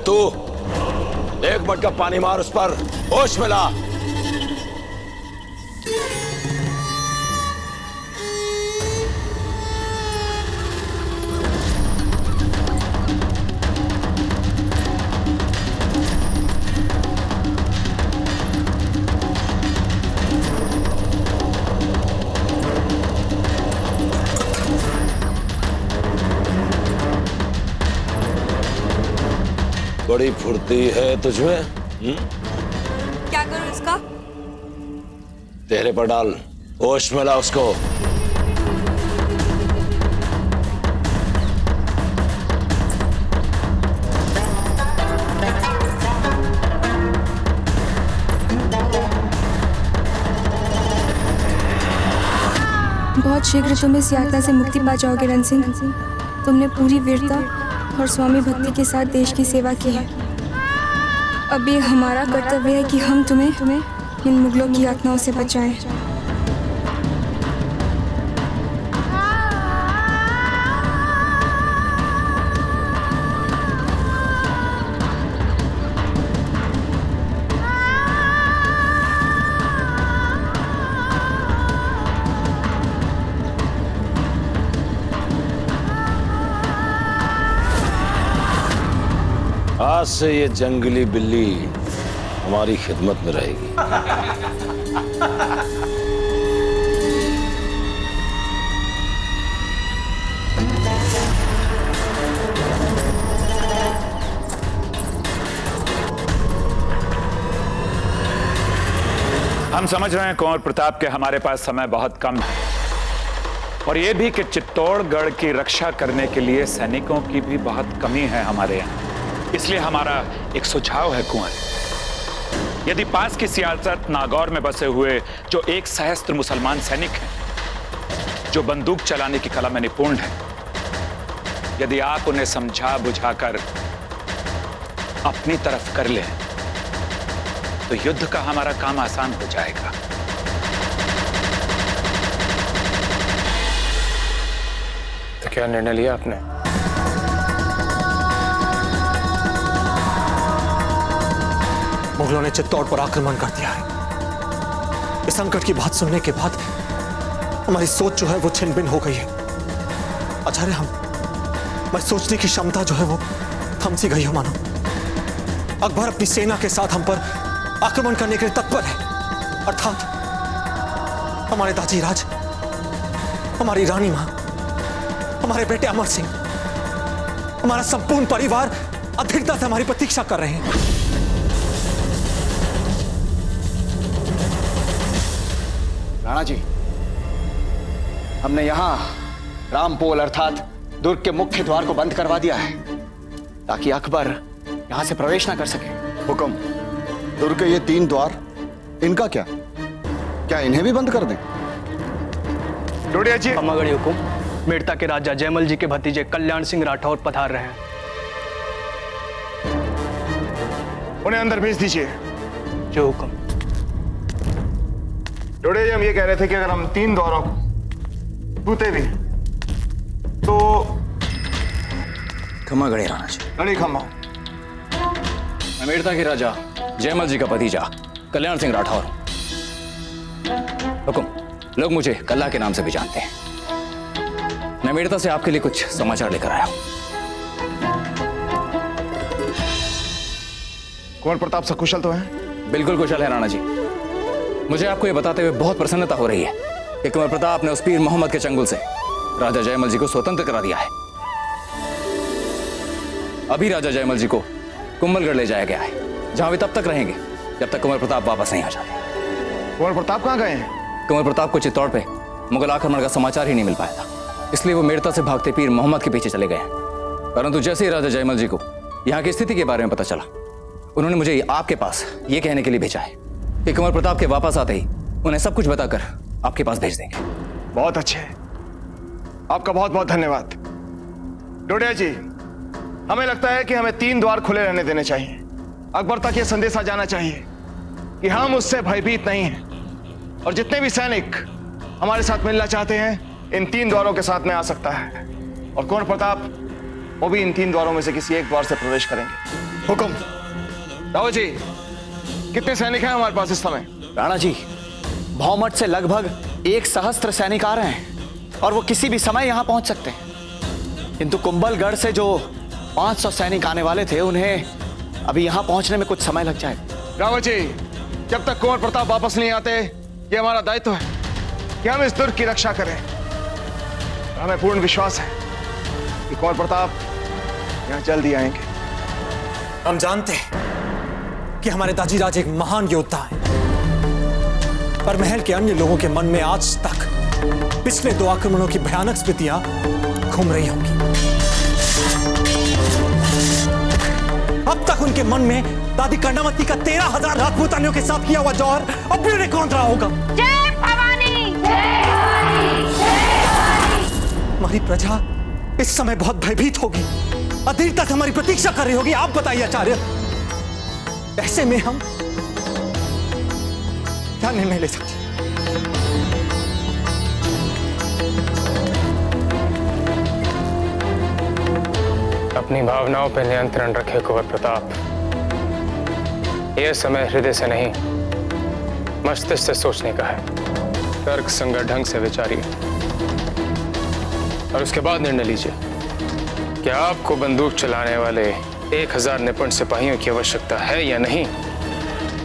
तू एक मटका पानी मार उस पर, होश में ला। बड़ी फुर्ती है तुझमें। क्या करूं इसका? तेरे पर डाल, होश में ला उसको। बहुत शीघ्र तुम इस यातना से मुक्ति पा जाओगे रण सिंह। तुमने पूरी वीरता और स्वामी भक्ति के साथ देश की सेवा की है। अब ये हमारा कर्तव्य है कि हम तुम्हें इन मुगलों की यातनाओं से बचाएं। आज से ये जंगली बिल्ली हमारी खिदमत में रहेगी। हम समझ रहे हैं कुंवर प्रताप के हमारे पास समय बहुत कम है, और यह भी कि चित्तौड़गढ़ की रक्षा करने के लिए सैनिकों की भी बहुत कमी है हमारे यहाँ। इसलिए हमारा एक सुझाव है कुंवर, यदि पास की सियासत नागौर में बसे हुए जो एक सहस्त्र मुसलमान सैनिक हैं, जो बंदूक चलाने की कला में निपुण हैं, यदि आप उन्हें समझा बुझाकर अपनी तरफ कर लें तो युद्ध का हमारा काम आसान हो जाएगा। तो क्या निर्णय लिया आपने? मुगलों ने चित्तौड़ पर आक्रमण कर दिया है। इस संकट की बात सुनने के बाद हमारी सोच जो है वो छिन भिन हो गई है। आचार्य, हमारी सोचने की क्षमता जो है वो थम सी गई है मानो। अकबर अपनी सेना के साथ हम पर आक्रमण करने के लिए तत्पर है, अर्थात हमारे दाजी राज, हमारी रानी मां, हमारे बेटे अमर सिंह, हमारा संपूर्ण परिवार अधीरता से हमारी प्रतीक्षा कर रहे हैं। राणा जी, हमने यहां रामपोल अर्थात दुर्ग के मुख्य द्वार को बंद करवा दिया है ताकि अकबर यहां से प्रवेश ना कर सके। हुक्म, दुर्ग के ये 3 द्वार, इनका क्या इन्हें भी बंद कर दें? डोडिया जी, अम्मागढ़ी हुकुम, मेड़ता के राजा जयमल जी के भतीजे कल्याण सिंह राठौर पधार रहे हैं। उन्हें अंदर भेज दीजिए। जो हुक्म। डोडिया जी, हम ये कह रहे थे कि अगर हम 3 द्वारों को छूते भी तो खमा गणे राणा जी। गणी खमा। मैं मेड़ता के राजा जयमल जी का भतीजा कल्याण सिंह राठौर। हुकुम, लोग मुझे कल्ला के नाम से भी जानते हैं। मैं मेड़ता से आपके लिए कुछ समाचार लेकर आया हूं। कुंवर प्रताप सकुशल तो है? बिल्कुल कुशल है राणा जी। मुझे आपको यह बताते हुए बहुत प्रसन्नता हो रही है कि कुंवर प्रताप ने उस पीर मोहम्मद के चंगुल से राजा जयमल जी को स्वतंत्र करा दिया है। अभी राजा जयमल जी को कुंभलगढ़ ले जाया गया है, जहां वे तब तक रहेंगे जब तक कुंवर प्रताप वापस नहीं आ जाते। कुंवर प्रताप कहां गए हैं? कुंवर प्रताप को चित्तौड़ पे मुगल आक्रमण का समाचार ही नहीं मिल पाया था, इसलिए वो मेड़ता से भागते पीर मोहम्मद के पीछे चले गए हैं। परंतु जैसे ही राजा जयमल जी को यहाँ की स्थिति के बारे में पता चला, उन्होंने मुझे आपके पास ये कहने के लिए भेजा है कि कुंवर प्रताप के वापस आते ही उन्हें सब कुछ बताकर आपके पास भेज देंगे। बहुत अच्छे, आपका बहुत बहुत धन्यवाद। डोडिया जी, हमें लगता है कि हमें 3 द्वार खुले रहने देने चाहिए। अकबर तक यह संदेशा जाना चाहिए कि हम उससे भयभीत नहीं हैं, और जितने भी सैनिक हमारे साथ मिलना चाहते हैं इन 3 द्वारों के साथ में आ सकता है, और कुंवर प्रताप वो भी इन 3 द्वारों में से किसी एक द्वार से प्रवेश करेंगे। हुक्म। रावत जी, कितने सैनिक हैं हमारे पास इस समय? राणा जी, भौमट से लगभग 1 सहस्त्र सैनिक आ रहे हैं और वो किसी भी समय यहां पहुंच सकते हैं। किंतु कुंभलगढ़ से जो 500 सैनिक आने वाले थे, उन्हें अभी यहां पहुंचने में कुछ समय लग जाएगा। रावत जी, जब तक कुंवर प्रताप वापस नहीं आते, ये हमारा दायित्व है कि हम इस दुर्ग की रक्षा करें। हमें पूर्ण विश्वास है कि कुंवर प्रताप यहाँ जल्द ही आएंगे। हम जानते हैं कि हमारे दाजीराज एक महान योद्धा है, पर महल के अन्य लोगों के मन में आज तक पिछले 2 आक्रमणों की भयानक स्मृतियां घूम रही होंगी। अब तक उनके मन में दादी कर्णावती का 13,000 राजपूतानियों के साथ किया हुआ जौहर अब भी उन्हें कौन रहा होगा। जय भवानी, जय भवानी, जय भवानी। हमारी प्रजा इस समय बहुत भयभीत होगी, अधीर तक हमारी प्रतीक्षा कर रही होगी। आप बताइए आचार्य, ऐसे में हम क्या निर्णय ले सकते हैं? अपनी भावनाओं पर नियंत्रण रखे कुंवर प्रताप। यह समय हृदय से नहीं, मस्तिष्क से सोचने का है। तर्क संगत ढंग से विचारिए और उसके बाद निर्णय लीजिए कि आपको बंदूक चलाने वाले 1000 निपुण सिपाहियों की आवश्यकता है या नहीं,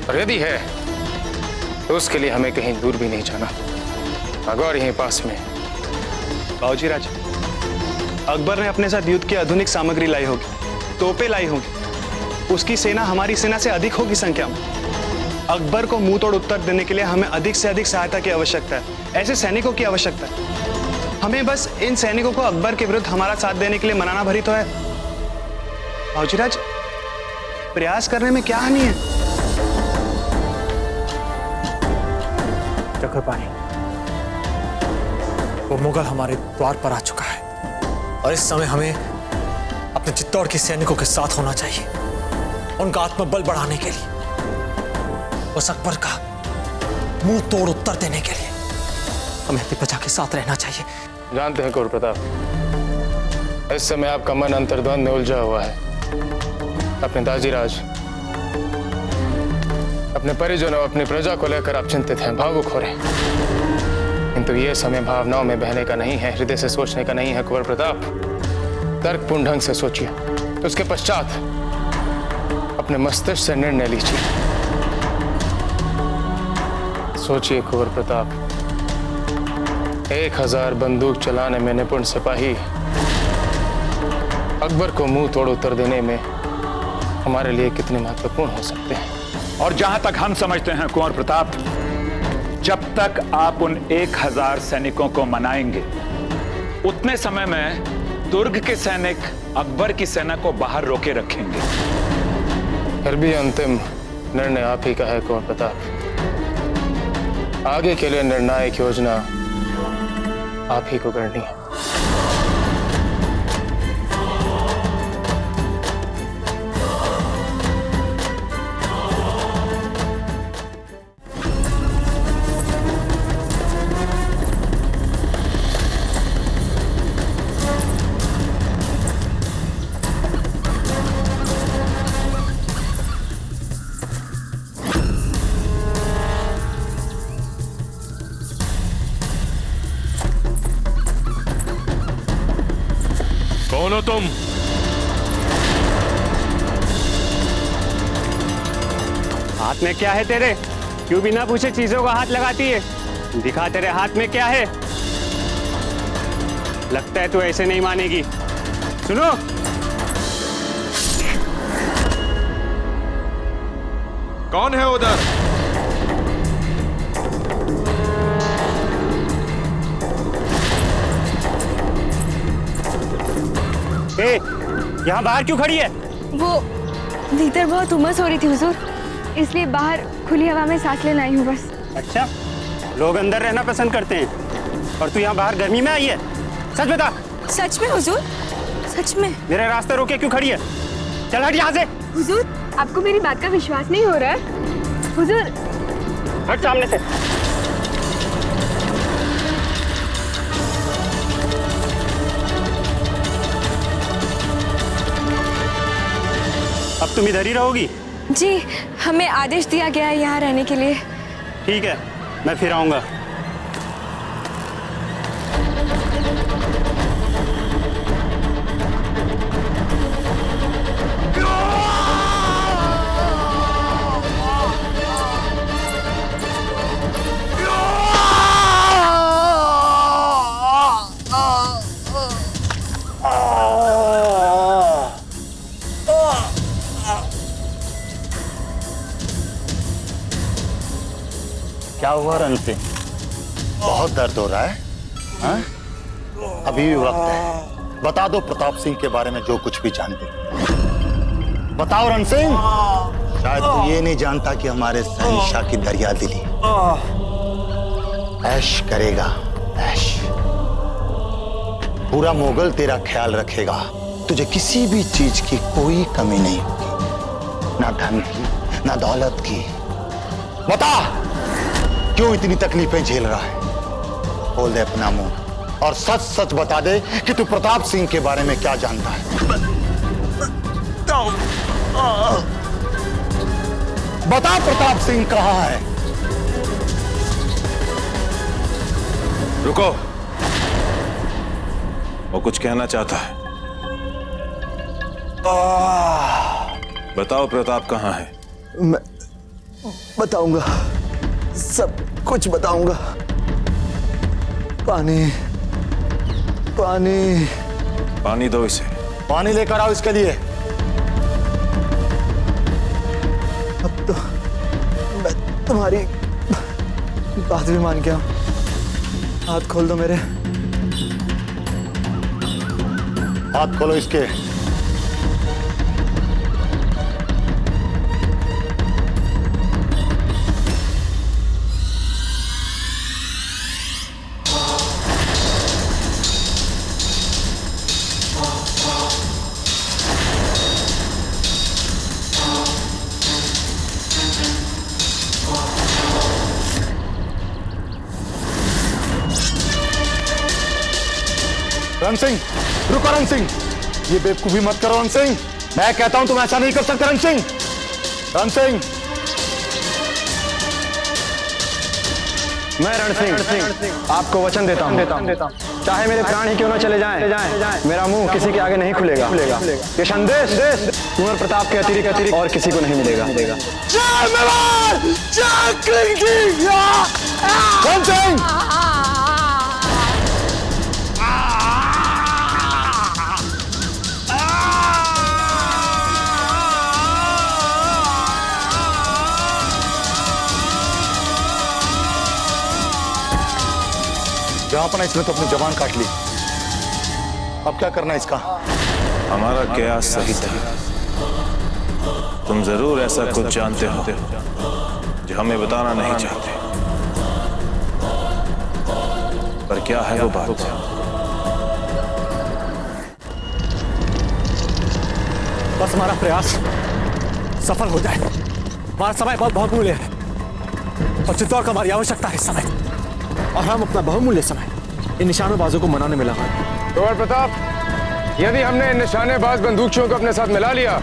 और यदि है तो उसके लिए हमें कहीं दूर भी नहीं जाना, अगर यहीं पास में। बाबूजी राज, अकबर ने अपने साथ युद्ध की आधुनिक सामग्री लाई होगी, तोपें लाई होगी। उसकी सेना हमारी सेना से अधिक होगी संख्या में। अकबर को मुंह तोड़ उत्तर देने के लिए हमें अधिक से अधिक सहायता की आवश्यकता है, ऐसे सैनिकों की आवश्यकता है। हमें बस इन सैनिकों को अकबर के विरुद्ध हमारा साथ देने के लिए मनाना भरी तो है। बाबूजी राज, प्रयास करने में क्या हानि है? चक्रपाणी, वो मुगल हमारे द्वार पर आ चुका है और इस समय हमें अपने चित्तौड़ के सैनिकों के साथ होना चाहिए, उनका आत्मबल बढ़ाने के लिए, उस अकबर का मुंह तोड़ उत्तर देने के लिए हमें अपनी प्रजा के साथ रहना चाहिए। जानते हैं कुंवर प्रताप, इस समय आपका मन अंतर्द्वंद में उलझा हुआ है। अपने दाजीराज, अपने परिजनों, अपनी प्रजा को लेकर आप चिंतित हैं, भावुक हो रहे हैं। किंतु ये समय भावनाओं में बहने का नहीं है, हृदय से सोचने का नहीं है कुंवर प्रताप। तर्कपूर्ण ढंग से सोचिए, उसके पश्चात अपने मस्तिष्क से निर्णय लीजिए। सोचिए कुंवर प्रताप, 1000 बंदूक चलाने में निपुण सिपाही अकबर को मुंह तोड़ उत्तर देने में हमारे लिए कितने महत्वपूर्ण हो सकते हैं। और जहां तक हम समझते हैं कुंवर प्रताप, जब तक आप उन 1000 सैनिकों को मनाएंगे, उतने समय में दुर्ग के सैनिक अकबर की सेना को बाहर रोके रखेंगे। फिर भी अंतिम निर्णय आप ही का है कुंवर प्रताप। आगे के लिए निर्णायक योजना आप ही को करनी है। कौन हो तुम? हाथ में क्या है तेरे? क्यों बिना पूछे चीजों का हाथ लगाती है? दिखा तेरे हाथ में क्या है। लगता है तू ऐसे नहीं मानेगी। सुनो, कौन है उधर? यहाँ बाहर क्यों खड़ी है? वो भीतर बहुत उमस हो रही थी हुजूर, इसलिए बाहर खुली हवा में सांस लेने आई हूँ बस। अच्छा, लोग अंदर रहना पसंद करते हैं और तू यहाँ बाहर गर्मी में आई है? सच बता। सच में हुजूर, सच में। मेरे रास्ते रोके क्यों खड़ी है? चल हट यहाँ से। हुजूर, आपको मेरी बात का विश्वास नहीं हो रहा है? हुजूर, हट सामने से। अब तुम इधर ही रहोगी? जी, हमें आदेश दिया गया है यहाँ रहने के लिए। ठीक है, मैं फिर आऊंगा। क्या हुआ रण सिंह? बहुत दर्द हो रहा है? हाँ? अभी भी वक्त है। बता दो प्रताप सिंह के बारे में जो कुछ भी जानते हो। बताओ रण सिंह। शायद तू ये नहीं जानता कि हमारे शहंशाह की दरिया दिली ऐश करेगा, ऐश। पूरा मुगल तेरा ख्याल रखेगा। तुझे किसी भी चीज की कोई कमी नहीं होगी, ना धन की, ना दौलत की। बता क्यों इतनी तकलीफें झेल रहा है? बोल दे अपना मुंह और सच सच बता दे कि तू प्रताप सिंह के बारे में क्या जानता है। बता प्रताप सिंह कहां है? रुको, वो कुछ कहना चाहता है। बताओ प्रताप कहां है? मैं बताऊंगा, सब कुछ बताऊंगा। पानी पानी पानी दो इसे। पानी लेकर आओ इसके लिए। अब तो मैं तुम्हारी बात भी मान गया हूं। हाथ खोल दो मेरे। हाथ खोलो इसके। रण सिंह, रुको रण सिंह, ये बेवकूफी मत करो रण सिंह। मैं कहता हूं तुम ऐसा नहीं कर सकते रण सिंह। रण सिंह, मैं रण सिंह आपको वचन देता हूं, चाहे मेरे प्राण ही क्यों न चले जाएं, मेरा मुंह किसी के आगे नहीं खुलेगा। ये संदेश कुंवर प्रताप के अतिरिक्त और किसी को नहीं मिलेगा। रण सिंह, जहां पर इसने तो अपनी जबान काट ली। अब क्या करना है इसका? हमारा कयास सही था। तुम जरूर ऐसा कुछ जानते हो जो हमें बताना नहीं चाहते, पर क्या है वो बात? बस हमारा प्रयास सफल हो जाए। हमारा समय बहुत मूल्य है और चित्तौड़ का हमारी आवश्यकता है इस समय, और हम अपना बहुमूल्य समय इन निशानेबाजों को मनाने में लगा। कुंवर प्रताप, यदि हमने इन निशानेबाज बंदूकियों को अपने साथ मिला लिया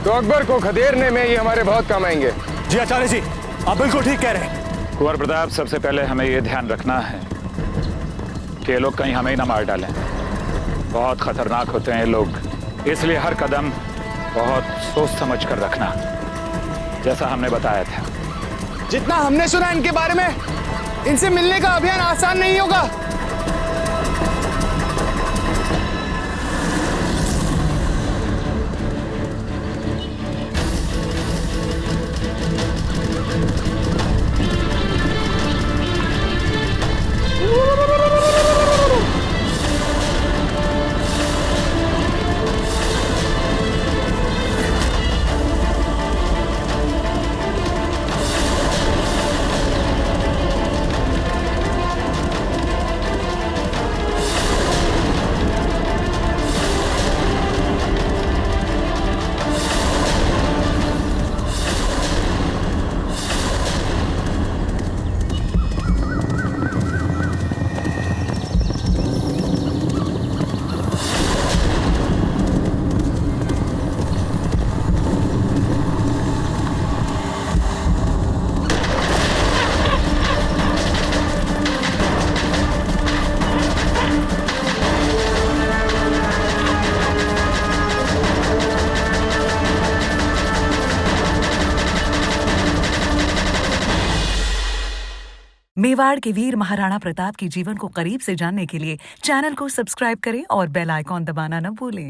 तो अकबर को खदेड़ने में ये हमारे बहुत काम आएंगे। जी आचार्य जी, आप बिल्कुल ठीक कह रहे हैं। कुंवर प्रताप, सबसे पहले हमें ये ध्यान रखना है कि ये लोग कहीं हमें ही ना मार डालें। बहुत खतरनाक होते हैं ये लोग, इसलिए हर कदम बहुत सोच समझ कर रखना, जैसा हमने बताया था। जितना हमने सुना इनके बारे में, इनसे मिलने का अभियान आसान नहीं होगा। मेवाड़ के वीर महाराणा प्रताप के जीवन को करीब से जानने के लिए चैनल को सब्सक्राइब करें और बेल आइकॉन दबाना न भूलें।